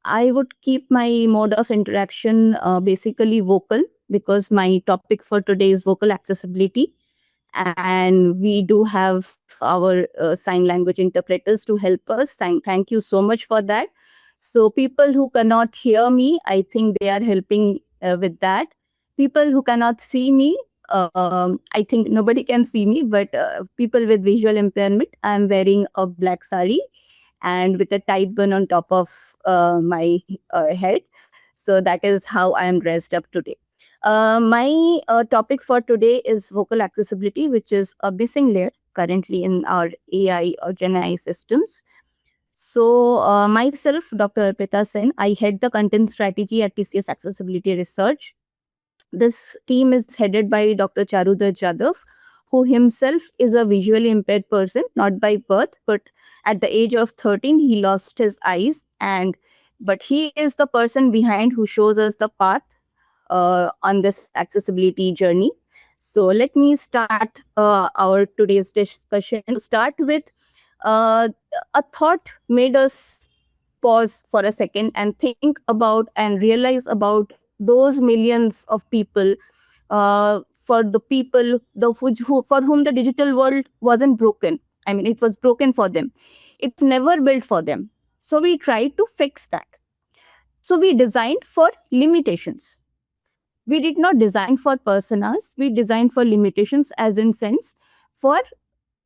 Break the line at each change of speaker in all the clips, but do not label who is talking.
I would keep my mode of interaction basically vocal, because my topic for today is vocal accessibility. And we do have our sign language interpreters to help us. Thank you so much for that. So, people who cannot hear me, I think they are helping with that. People who cannot see me, I think nobody can see me, but people with visual impairment, I'm wearing a black sari and with a tight bun on top of my head. So that is how I am dressed up today. My topic for today is vocal accessibility, which is a missing layer currently in our AI or Gen AI systems. So, myself, Dr. Arpita Sen, I head the content strategy at TCS Accessibility Research. This team is headed by Dr. Charudhar Jadhav, who himself is a visually impaired person, not by birth, but at the age of 13, he lost his eyes. But he is the person behind who shows us the path on this accessibility journey. So let me start our today's discussion. To start with, uh, a thought made us pause for a second and think about and realize about those millions of people, for the people for whom the digital world wasn't broken. I mean, it was broken for them. It's never built for them. So we tried to fix that. So we designed for limitations. We did not design for personas. We designed for limitations, as in sense for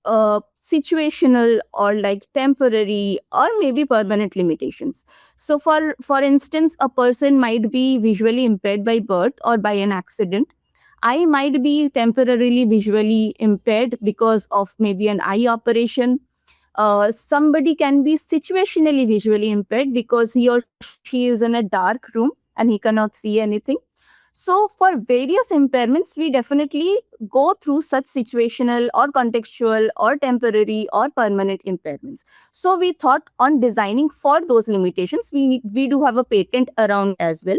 situational or like temporary or maybe permanent limitations. So for instance, a person might be visually impaired by birth or by an accident. I might be temporarily visually impaired because of maybe an eye operation. Somebody can be situationally visually impaired because he or she is in a dark room and he cannot see anything. So, for various impairments, we definitely go through such situational or contextual or temporary or permanent impairments. So, we thought on designing for those limitations. We do have a patent around as well.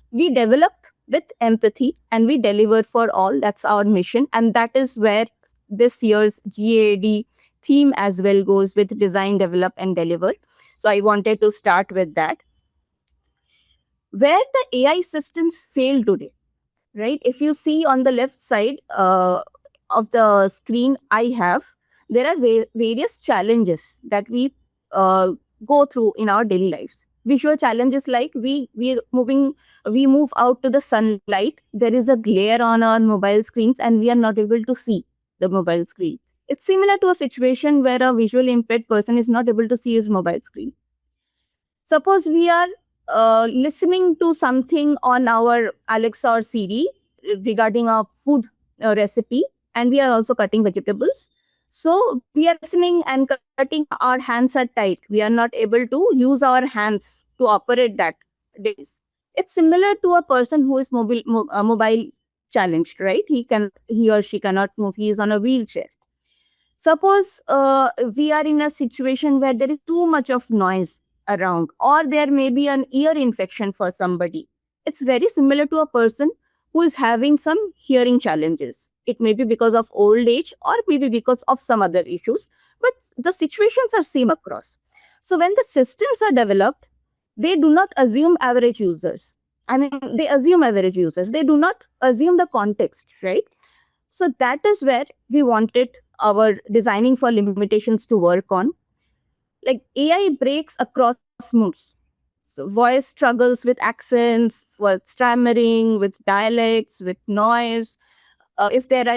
We develop with empathy and we deliver for all. That's our mission. And that is where this year's GAD theme as well goes, with design, develop, and deliver. So, I wanted to start with that. Where the AI systems fail today, right? If you see on the left side of the screen I have, there are various challenges that we uh, go through in our daily lives. Visual challenges like we move out to the sunlight. There is a glare on our mobile screens, and we are not able to see the mobile screen. It's similar to a situation where a visually impaired person is not able to see his mobile screen. Suppose we are listening to something on our Alexa or Siri regarding a food recipe, and we are also cutting vegetables. So we are listening and cutting, our hands are tight. We are not able to use our hands to operate that device. It's similar to a person who is mobile challenged, right? He or she cannot move. He is on a wheelchair. Suppose we are in a situation where there is too much of noise around, or there may be an ear infection for somebody. It's very similar to a person who is having some hearing challenges. It may be because of old age or maybe because of some other issues, but the situations are same across. So when the systems are developed, they do not assume average users. I mean, they assume average users. They do not assume the context, right? So that is where we wanted our designing for limitations to work on. Like, AI breaks across moods. So voice struggles with accents, with stammering, with dialects, with noise. If there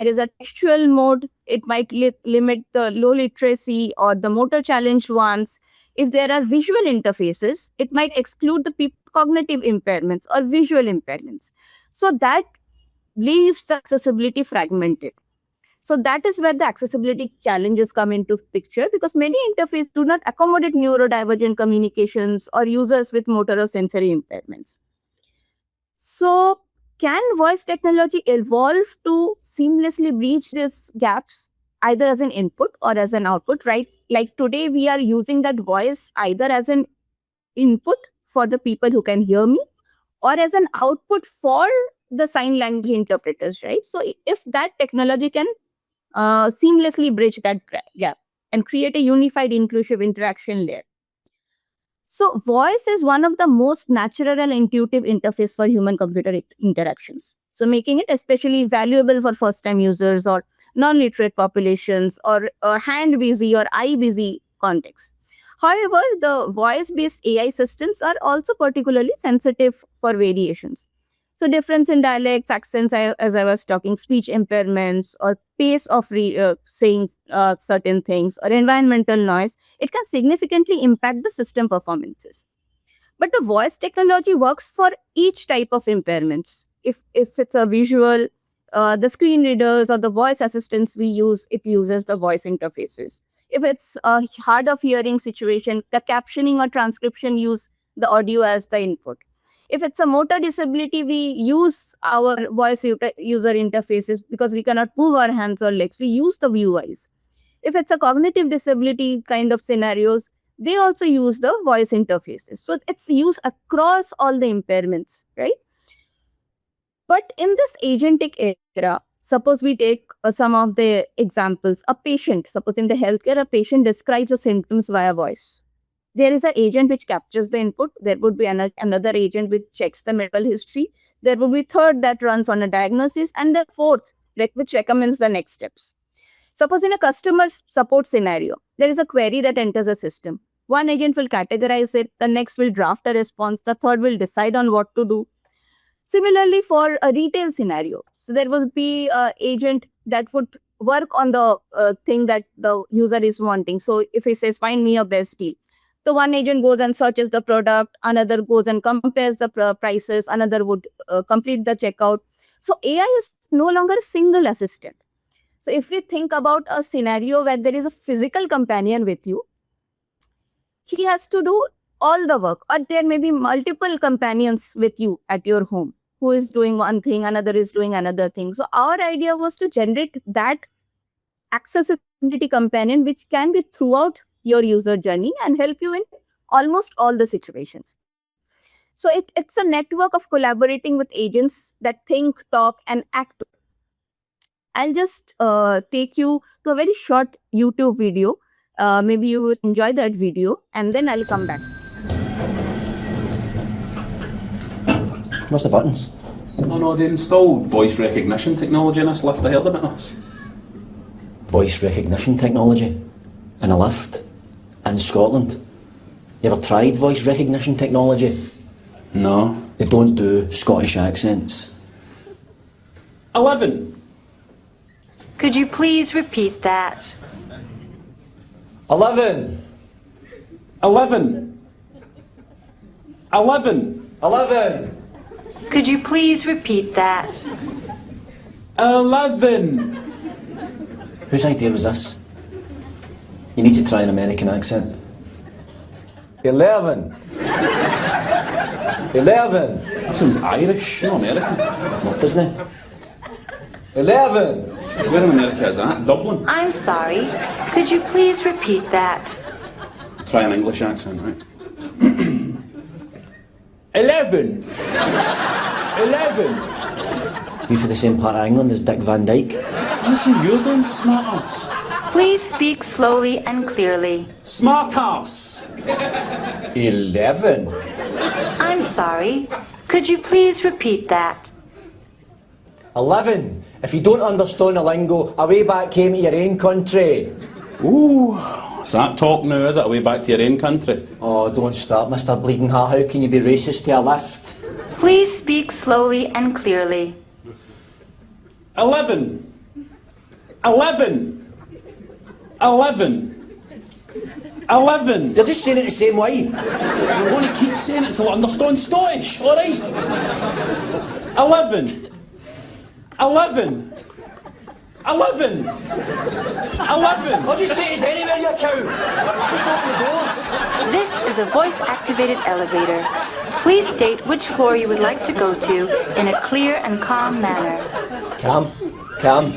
is a textual mode, it might limit the low literacy or the motor challenged ones. If there are visual interfaces, it might exclude the cognitive impairments or visual impairments. So that leaves the accessibility fragmented. So that is where the accessibility challenges come into picture, because many interfaces do not accommodate neurodivergent communications or users with motor or sensory impairments. So can voice technology evolve to seamlessly bridge these gaps, either as an input or as an output, right? Like today we are using that voice either as an input for the people who can hear me, or as an output for the sign language interpreters, right? So if that technology can seamlessly bridge that gap and create a unified inclusive interaction layer. So voice is one of the most natural and intuitive interface for human-computer interactions. So making it especially valuable for first-time users or non-literate populations or hand-busy or eye-busy contexts. However, the voice-based AI systems are also particularly sensitive for variations. So difference in dialects, accents, as I was talking, speech impairments, or pace of saying certain things, or environmental noise, it can significantly impact the system performances. But the voice technology works for each type of impairments. If it's a visual, the screen readers or the voice assistants we use, it uses the voice interfaces. If it's a hard of hearing situation, the captioning or transcription use the audio as the input. If it's a motor disability, we use our user interfaces because we cannot move our hands or legs. We use the VUIs. If it's a cognitive disability kind of scenarios, they also use the voice interfaces. So it's used across all the impairments, right? But in this agentic era, suppose we take some of the examples. A patient, suppose in the healthcare, a patient describes the symptoms via voice. There is an agent which captures the input. There would be another agent which checks the medical history. There would be third that runs on a diagnosis, and the fourth which recommends the next steps. Suppose in a customer support scenario, there is a query that enters a system. One agent will categorize it, the next will draft a response, the third will decide on what to do. Similarly, for a retail scenario, so there would be an agent that would work on the thing that the user is wanting. So if he says, find me a best deal, the one agent goes and searches the product, another goes and compares the prices, another would complete the checkout. So AI is no longer a single assistant. So if we think about a scenario where there is a physical companion with you, he has to do all the work, or there may be multiple companions with you at your home who is doing one thing, another is doing another thing. So our idea was to generate that accessibility companion which can be throughout your user journey and help you in almost all the situations. So it's a network of collaborating with agents that think, talk, and act. I'll just take you to a very short YouTube video. Maybe you would enjoy that video, and then I'll come back.
What's the buttons?
Oh no, they installed voice recognition technology in this lift. I heard about this.
Voice recognition technology? In a lift? In Scotland? You ever tried voice recognition technology?
No.
They don't do Scottish accents.
11.
Could you please repeat that?
11!
11. 11.
11!
Could you please repeat that?
11.
Whose idea was this? You need to try an American accent. 11! 11!
That sounds Irish, not American.
What, doesn't it? 11!
Where in America is that? Dublin?
I'm sorry. Could you please repeat that?
Try an English accent, right? 11. 11.
You for the same part of England as Dick Van Dyke?
Listen, yours then, smart ass.
Please speak slowly and clearly.
Smart ass.
11!
I'm sorry. Could you please repeat that?
11! If you don't understand the lingo, away back home to your own country.
Ooh, is that talk now, is it? Away back to your own country?
Oh, don't start, Mr. Bleeding Heart. How can you be racist to a lift?
Please speak slowly and clearly.
11. 11. 11. 11.
You're just saying it the same way.
I'm going to keep saying it until I understand Scottish, alright? 11. 11. 11. 11.
I'll just take us anywhere, you cow. Just open the doors.
This is a voice-activated elevator. Please state which floor you would like to go to in a clear and calm manner.
Calm. Calm.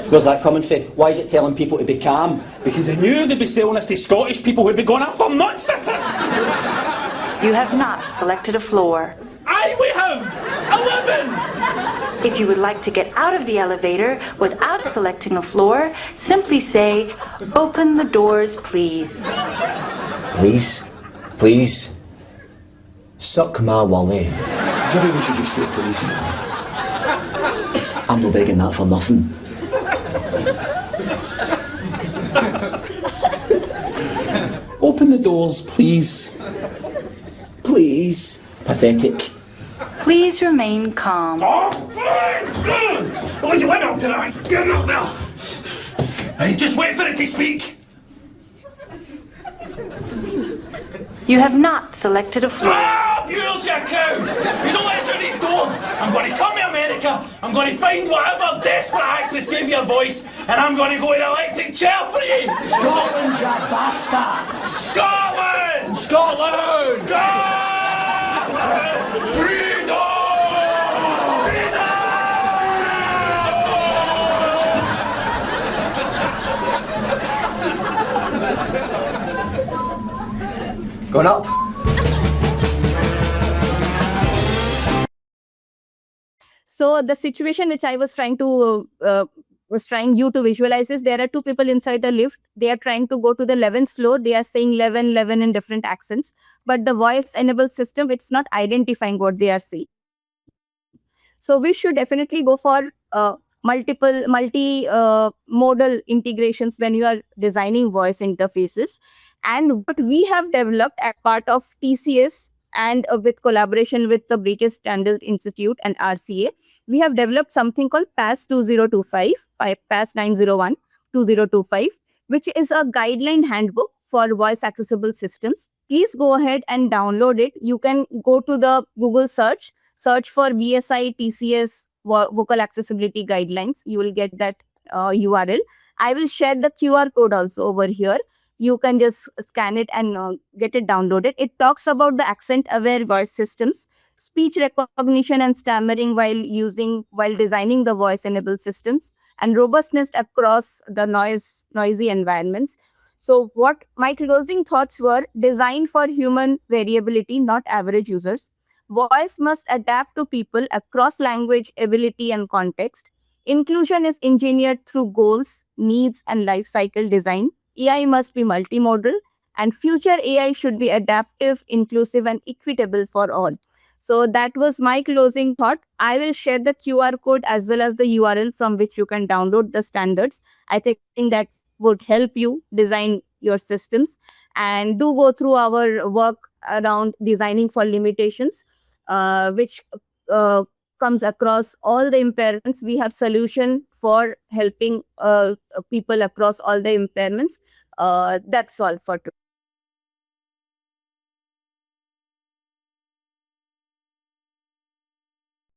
Where's that coming from? Why is it telling people to be calm?
Because they knew they'd be selling this to Scottish people who'd be going out for nut sitting.
You have not selected a floor.
Aye, we have! 11!
If you would like to get out of the elevator without selecting a floor, simply say, "Open the doors, please."
Please, please, suck my wally.
Maybe we should just say please.
I'm not begging that for nothing.
Open the doors, please.
Please. Pathetic.
Please remain calm.
Oh, fine! What do you want up tonight? Get up there! Hey, just wait for it to speak!
You have not selected a floor.
Ah, Buells, you cow! You don't let us out these doors! I'm going to come to America, I'm going to find whatever desperate actress gave you a voice, and I'm going to go in an electric chair for you!
Scotland, you bastard!
Scotland!
Scotland!
Scotland! Freedom!
Going up.
So the situation which I was trying you to visualize is there are two people inside a lift. They are trying to go to the 11th floor. They are saying 11, 11 in different accents. But the voice-enabled system, it's not identifying what they are saying. So we should definitely go for multi-modal integrations when you are designing voice interfaces. And what we have developed as part of TCS and with collaboration with the British Standards Institute and RCA, we have developed something called PAS 2025, PAS 901 2025, which is a guideline handbook for voice accessible systems. Please go ahead and download it. You can go to the Google search for BSI TCS Vocal Accessibility Guidelines. You will get that URL. I will share the QR code also over here. You can just scan it and get it downloaded. It talks about the accent-aware voice systems, speech recognition and stammering while designing the voice-enabled systems, and robustness across the noisy environments. So what my closing thoughts were: designed for human variability, not average users. Voice must adapt to people across language, ability, and context. Inclusion is engineered through goals, needs, and life cycle design. AI must be multimodal, and future AI should be adaptive, inclusive, and equitable for all. So that was my closing thought. I will share the QR code as well as the URL from which you can download the standards. I think that would help you design your systems, and do go through our work around designing for limitations, which comes across all the impairments. We have solution for helping people across all the impairments. That's all for today.